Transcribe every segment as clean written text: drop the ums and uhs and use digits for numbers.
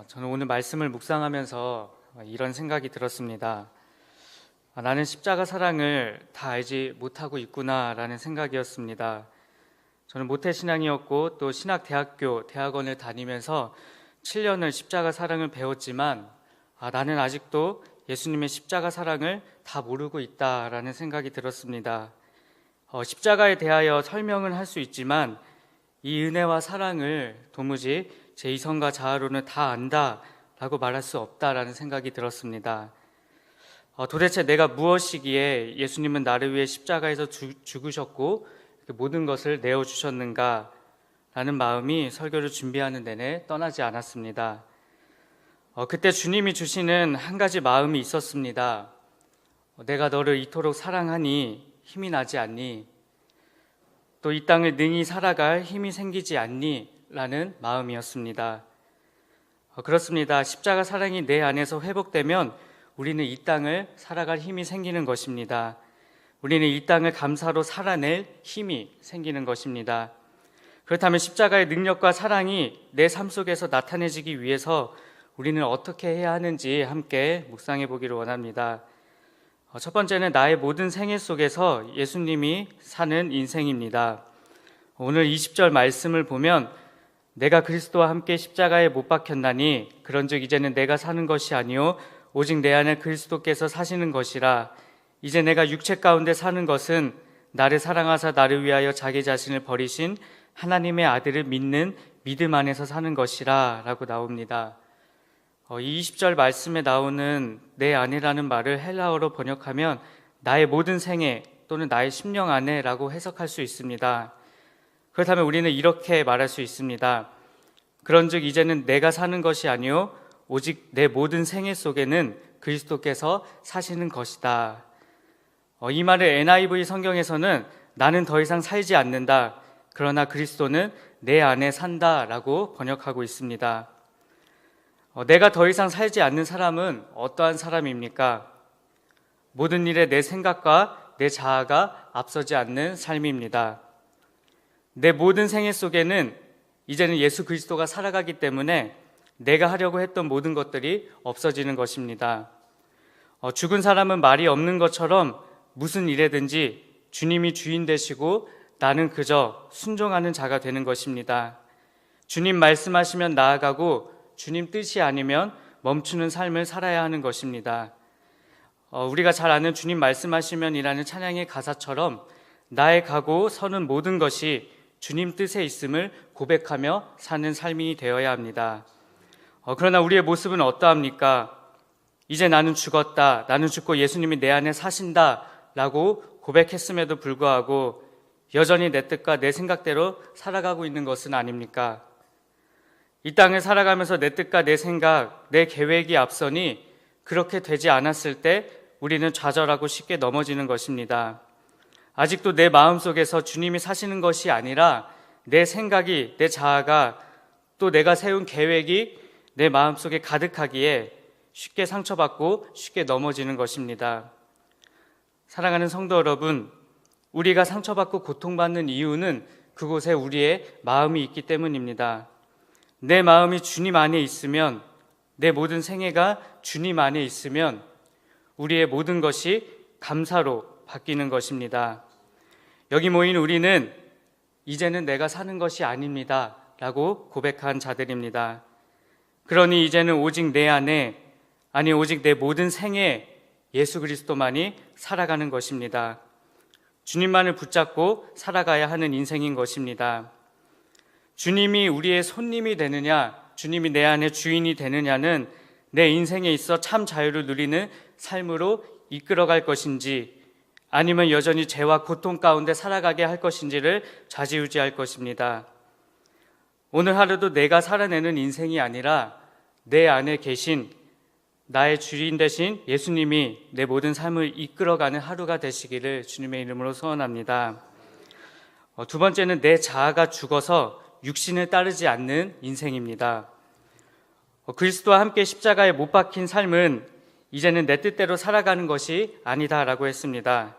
저는 오늘 말씀을 묵상하면서 이런 생각이 들었습니다. 나는 십자가 사랑을 다 알지 못하고 있구나라는 생각이었습니다. 저는 모태신앙이었고 또 신학대학교, 대학원을 다니면서 7년을 십자가 사랑을 배웠지만 나는 아직도 예수님의 십자가 사랑을 다 모르고 있다라는 생각이 들었습니다. 십자가에 대하여 설명은 할 수 있지만 이 은혜와 사랑을 도무지 제 이성과 자아로는 다 안다라고 말할 수 없다라는 생각이 들었습니다. 도대체 내가 무엇이기에 예수님은 나를 위해 십자가에서 죽으셨고 모든 것을 내어주셨는가 라는 마음이 설교를 준비하는 내내 떠나지 않았습니다. 그때 주님이 주시는 한 가지 마음이 있었습니다. 내가 너를 이토록 사랑하니 힘이 나지 않니? 또 이 땅을 능히 살아갈 힘이 생기지 않니? 라는 마음이었습니다. 그렇습니다. 십자가 사랑이 내 안에서 회복되면 우리는 이 땅을 살아갈 힘이 생기는 것입니다. 우리는 이 땅을 감사로 살아낼 힘이 생기는 것입니다. 그렇다면 십자가의 능력과 사랑이 내 삶 속에서 나타내지기 위해서 우리는 어떻게 해야 하는지 함께 묵상해 보기를 원합니다. 첫 번째는 나의 모든 생애 속에서 예수님이 사는 인생입니다. 오늘 20절 말씀을 보면 내가 그리스도와 함께 십자가에 못 박혔나니 그런즉 이제는 내가 사는 것이 아니요 오직 내 안에 그리스도께서 사시는 것이라. 이제 내가 육체 가운데 사는 것은 나를 사랑하사 나를 위하여 자기 자신을 버리신 하나님의 아들을 믿는 믿음 안에서 사는 것이라 라고 나옵니다. 이 20절 말씀에 나오는 내 안에라는 말을 헬라어로 번역하면 나의 모든 생애 또는 나의 심령 안에 라고 해석할 수 있습니다. 그렇다면 우리는 이렇게 말할 수 있습니다. 그런즉 이제는 내가 사는 것이 아니요 오직 내 모든 생애 속에는 그리스도께서 사시는 것이다. 이 말을 NIV 성경에서는 나는 더 이상 살지 않는다. 그러나 그리스도는 내 안에 산다 라고 번역하고 있습니다. 내가 더 이상 살지 않는 사람은 어떠한 사람입니까? 모든 일에 내 생각과 내 자아가 앞서지 않는 삶입니다. 내 모든 생애 속에는 이제는 예수 그리스도가 살아가기 때문에 내가 하려고 했던 모든 것들이 없어지는 것입니다. 죽은 사람은 말이 없는 것처럼 무슨 일에든지 주님이 주인 되시고 나는 그저 순종하는 자가 되는 것입니다. 주님 말씀하시면 나아가고 주님 뜻이 아니면 멈추는 삶을 살아야 하는 것입니다. 우리가 잘 아는 주님 말씀하시면이라는 찬양의 가사처럼 나의 가고 서는 모든 것이 주님 뜻에 있음을 고백하며 사는 삶이 되어야 합니다. 그러나 우리의 모습은 어떠합니까? 이제 나는 죽었다. 나는 죽고 예수님이 내 안에 사신다 라고 고백했음에도 불구하고 여전히 내 뜻과 내 생각대로 살아가고 있는 것은 아닙니까? 이 땅을 살아가면서 내 뜻과 내 생각, 내 계획이 앞서니 그렇게 되지 않았을 때 우리는 좌절하고 쉽게 넘어지는 것입니다. 아직도 내 마음속에서 주님이 사시는 것이 아니라 내 생각이, 내 자아가 또 내가 세운 계획이 내 마음속에 가득하기에 쉽게 상처받고 쉽게 넘어지는 것입니다. 사랑하는 성도 여러분, 우리가 상처받고 고통받는 이유는 그곳에 우리의 마음이 있기 때문입니다. 내 마음이 주님 안에 있으면, 내 모든 생애가 주님 안에 있으면 우리의 모든 것이 감사로 바뀌는 것입니다. 여기 모인 우리는 이제는 내가 사는 것이 아닙니다 라고 고백한 자들입니다. 그러니 이제는 오직 내 안에, 아니 오직 내 모든 생에 예수 그리스도만이 살아가는 것입니다. 주님만을 붙잡고 살아가야 하는 인생인 것입니다. 주님이 우리의 손님이 되느냐, 주님이 내 안에 주인이 되느냐는 내 인생에 있어 참 자유를 누리는 삶으로 이끌어갈 것인지 아니면 여전히 죄와 고통 가운데 살아가게 할 것인지를 좌지우지할 것입니다. 오늘 하루도 내가 살아내는 인생이 아니라 내 안에 계신 나의 주인 되신 예수님이 내 모든 삶을 이끌어가는 하루가 되시기를 주님의 이름으로 소원합니다. 두 번째는 내 자아가 죽어서 육신을 따르지 않는 인생입니다. 그리스도와 함께 십자가에 못 박힌 삶은 이제는 내 뜻대로 살아가는 것이 아니다라고 했습니다.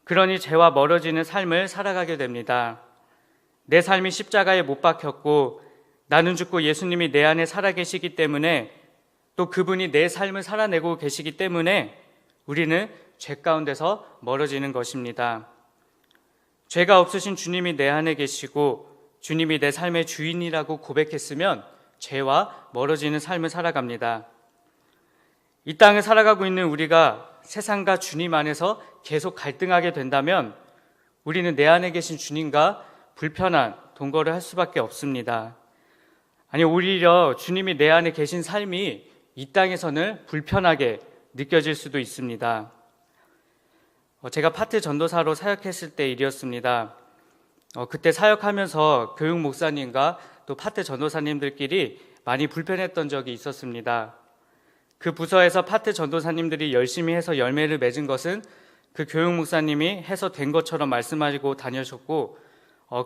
그러니 죄와 멀어지는 삶을 살아가게 됩니다. 내 삶이 십자가에 못 박혔고 나는 죽고 예수님이 내 안에 살아계시기 때문에, 또 그분이 내 삶을 살아내고 계시기 때문에 우리는 죄 가운데서 멀어지는 것입니다. 죄가 없으신 주님이 내 안에 계시고 주님이 내 삶의 주인이라고 고백했으면 죄와 멀어지는 삶을 살아갑니다. 이 땅을 살아가고 있는 우리가 세상과 주님 안에서 계속 갈등하게 된다면 우리는 내 안에 계신 주님과 불편한 동거를 할 수밖에 없습니다. 아니, 오히려 주님이 내 안에 계신 삶이 이 땅에서는 불편하게 느껴질 수도 있습니다. 제가 파트 전도사로 사역했을 때 일이었습니다. 그때 사역하면서 교육 목사님과 또 파트 전도사님들끼리 많이 불편했던 적이 있었습니다. 그 부서에서 파트 전도사님들이 열심히 해서 열매를 맺은 것은 그 교육 목사님이 해서 된 것처럼 말씀하시고 다니셨고,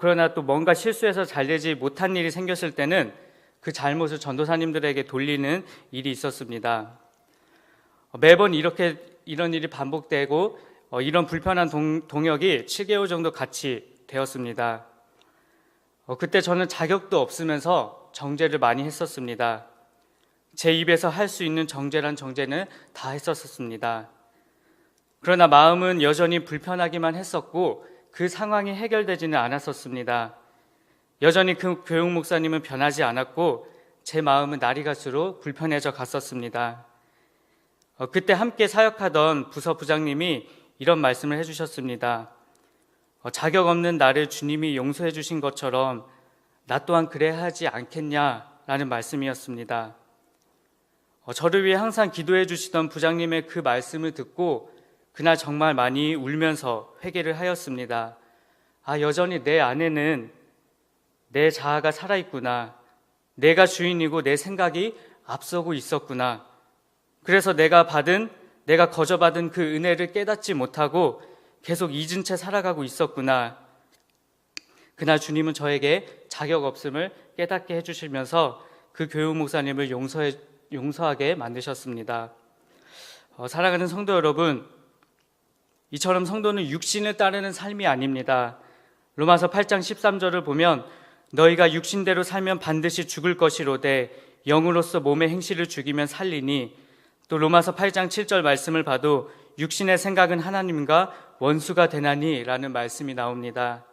그러나 또 뭔가 실수해서 잘 되지 못한 일이 생겼을 때는 그 잘못을 전도사님들에게 돌리는 일이 있었습니다. 매번 이런 일이 반복되고 이런 불편한 동역이 7개월 정도 같이 되었습니다. 그때 저는 자격도 없으면서 정죄를 많이 했었습니다. 제 입에서 할 수 있는 정죄란 정죄는 다 했었습니다. 그러나 마음은 여전히 불편하기만 했었고 그 상황이 해결되지는 않았었습니다. 여전히 그 교육 목사님은 변하지 않았고 제 마음은 날이 갈수록 불편해져 갔었습니다. 그때 함께 사역하던 부서 부장님이 이런 말씀을 해주셨습니다. 자격 없는 나를 주님이 용서해 주신 것처럼 나 또한 그래야 하지 않겠냐라는 말씀이었습니다. 저를 위해 항상 기도해 주시던 부장님의 그 말씀을 듣고 그날 정말 많이 울면서 회개를 하였습니다. 여전히 내 안에는 내 자아가 살아있구나. 내가 주인이고 내 생각이 앞서고 있었구나. 그래서 내가 거저받은 그 은혜를 깨닫지 못하고 계속 잊은 채 살아가고 있었구나. 그날 주님은 저에게 자격 없음을 깨닫게 해주시면서 그 교육 목사님을 용서하게 만드셨습니다. 사랑하는 성도 여러분, 이처럼 성도는 육신을 따르는 삶이 아닙니다. 로마서 8장 13절을 보면 너희가 육신대로 살면 반드시 죽을 것이로되 영으로서 몸의 행실을 죽이면 살리니, 또 로마서 8장 7절 말씀을 봐도 육신의 생각은 하나님과 원수가 되나니 라는 말씀이 나옵니다.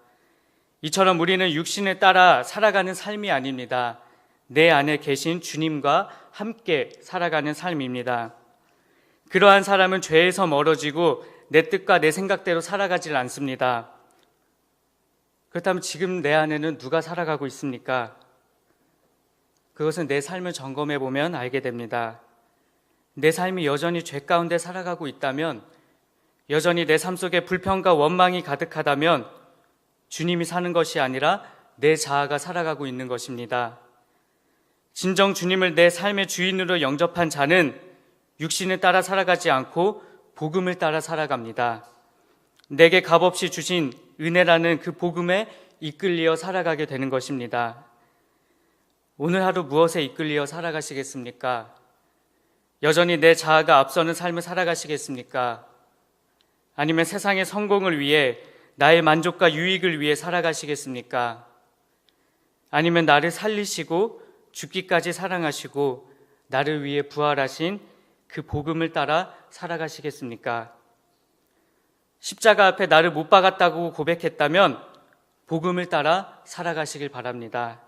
이처럼 우리는 육신에 따라 살아가는 삶이 아닙니다. 내 안에 계신 주님과 함께 살아가는 삶입니다. 그러한 사람은 죄에서 멀어지고 내 뜻과 내 생각대로 살아가질 않습니다. 그렇다면 지금 내 안에는 누가 살아가고 있습니까? 그것은 내 삶을 점검해 보면 알게 됩니다. 내 삶이 여전히 죄 가운데 살아가고 있다면, 여전히 내 삶 속에 불평과 원망이 가득하다면 주님이 사는 것이 아니라 내 자아가 살아가고 있는 것입니다. 진정 주님을 내 삶의 주인으로 영접한 자는 육신을 따라 살아가지 않고 복음을 따라 살아갑니다. 내게 값없이 주신 은혜라는 그 복음에 이끌리어 살아가게 되는 것입니다. 오늘 하루 무엇에 이끌리어 살아가시겠습니까? 여전히 내 자아가 앞서는 삶을 살아가시겠습니까? 아니면 세상의 성공을 위해, 나의 만족과 유익을 위해 살아가시겠습니까? 아니면 나를 살리시고 죽기까지 사랑하시고 나를 위해 부활하신 그 복음을 따라 살아가시겠습니까? 십자가 앞에 나를 못 박았다고 고백했다면 복음을 따라 살아가시길 바랍니다.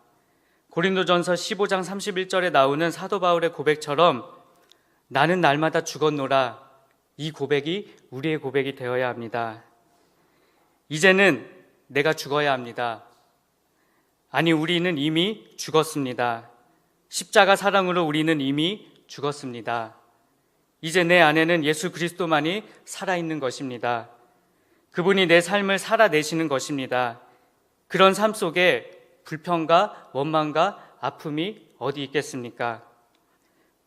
고린도전서 15장 31절에 나오는 사도 바울의 고백처럼 나는 날마다 죽었노라, 이 고백이 우리의 고백이 되어야 합니다. 이제는 내가 죽어야 합니다. 아니, 우리는 이미 죽었습니다. 십자가 사랑으로 우리는 이미 죽었습니다. 이제 내 안에는 예수 그리스도만이 살아있는 것입니다. 그분이 내 삶을 살아내시는 것입니다. 그런 삶 속에 불평과 원망과 아픔이 어디 있겠습니까?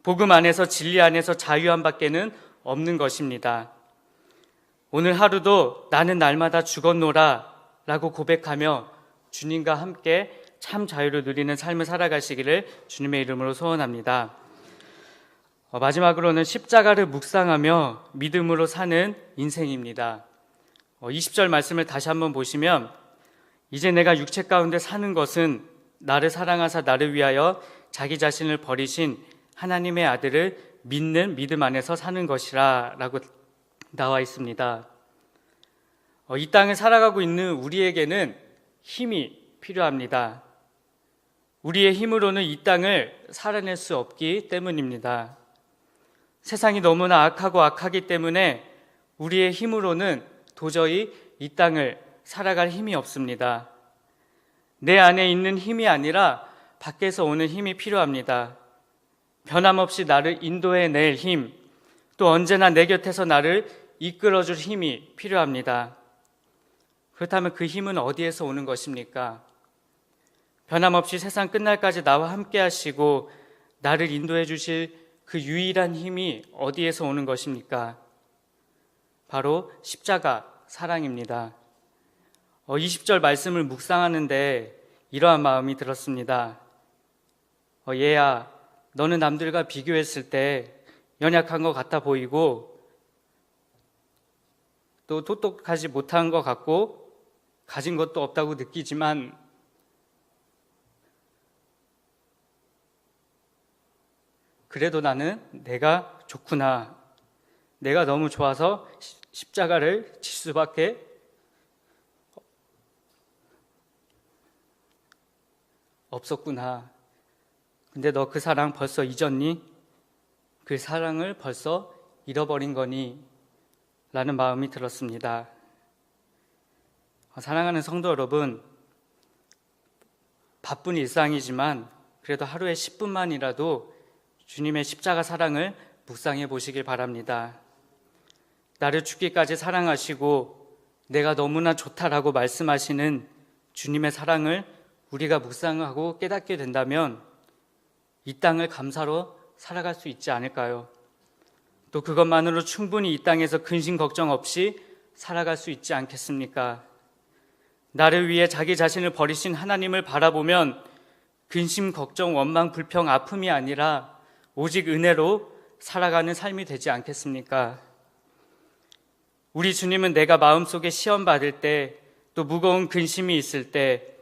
복음 안에서, 진리 안에서 자유함 밖에는 없는 것입니다. 오늘 하루도 나는 날마다 죽었노라 라고 고백하며 주님과 함께 참 자유를 누리는 삶을 살아가시기를 주님의 이름으로 소원합니다. 마지막으로는 십자가를 묵상하며 믿음으로 사는 인생입니다. 20절 말씀을 다시 한번 보시면 이제 내가 육체 가운데 사는 것은 나를 사랑하사 나를 위하여 자기 자신을 버리신 하나님의 아들을 믿는 믿음 안에서 사는 것이라 라고 나와 있습니다. 이 땅을 살아가고 있는 우리에게는 힘이 필요합니다. 우리의 힘으로는 이 땅을 살아낼 수 없기 때문입니다. 세상이 너무나 악하기 때문에 우리의 힘으로는 도저히 이 땅을 살아갈 힘이 없습니다. 내 안에 있는 힘이 아니라 밖에서 오는 힘이 필요합니다. 변함없이 나를 인도해낼 힘, 또 언제나 내 곁에서 나를 이끌어줄 힘이 필요합니다. 그렇다면 그 힘은 어디에서 오는 것입니까? 변함없이 세상 끝날까지 나와 함께 하시고 나를 인도해 주실 그 유일한 힘이 어디에서 오는 것입니까? 바로 십자가 사랑입니다. 20절 말씀을 묵상하는데 이러한 마음이 들었습니다. 얘야, 너는 남들과 비교했을 때 연약한 것 같아 보이고 또 똑똑하지 못한 것 같고 가진 것도 없다고 느끼지만 그래도 나는 내가 좋구나. 내가 너무 좋아서 십자가를 칠 수밖에 없었구나. 근데 너 그 사랑 벌써 잊었니? 그 사랑을 벌써 잃어버린 거니? 라는 마음이 들었습니다. 사랑하는 성도 여러분, 바쁜 일상이지만 그래도 하루에 10분만이라도 주님의 십자가 사랑을 묵상해 보시길 바랍니다. 나를 죽기까지 사랑하시고 내가 너무나 좋다라고 말씀하시는 주님의 사랑을 우리가 묵상하고 깨닫게 된다면 이 땅을 감사로 살아갈 수 있지 않을까요? 또 그것만으로 충분히 이 땅에서 근심 걱정 없이 살아갈 수 있지 않겠습니까? 나를 위해 자기 자신을 버리신 하나님을 바라보면 근심 걱정 원망 불평 아픔이 아니라 오직 은혜로 살아가는 삶이 되지 않겠습니까? 우리 주님은 내가 마음속에 시험받을 때, 또 무거운 근심이 있을 때,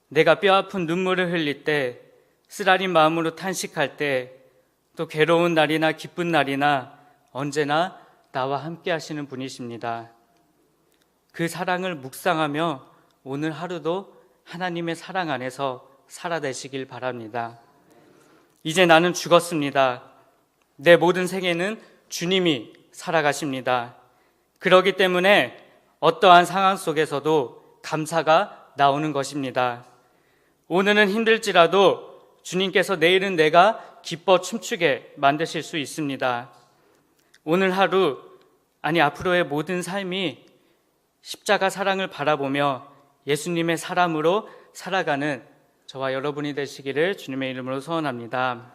내가 뼈아픈 눈물을 흘릴 때, 쓰라린 마음으로 탄식할 때, 또 괴로운 날이나 기쁜 날이나 언제나 나와 함께 하시는 분이십니다. 그 사랑을 묵상하며 오늘 하루도 하나님의 사랑 안에서 살아내시길 바랍니다. 이제 나는 죽었습니다. 내 모든 생애는 주님이 살아가십니다. 그렇기 때문에 어떠한 상황 속에서도 감사가 나오는 것입니다. 오늘은 힘들지라도 주님께서 내일은 내가 기뻐 춤추게 만드실 수 있습니다. 오늘 하루, 아니 앞으로의 모든 삶이 십자가 사랑을 바라보며 예수님의 사람으로 살아가는 저와 여러분이 되시기를 주님의 이름으로 소원합니다.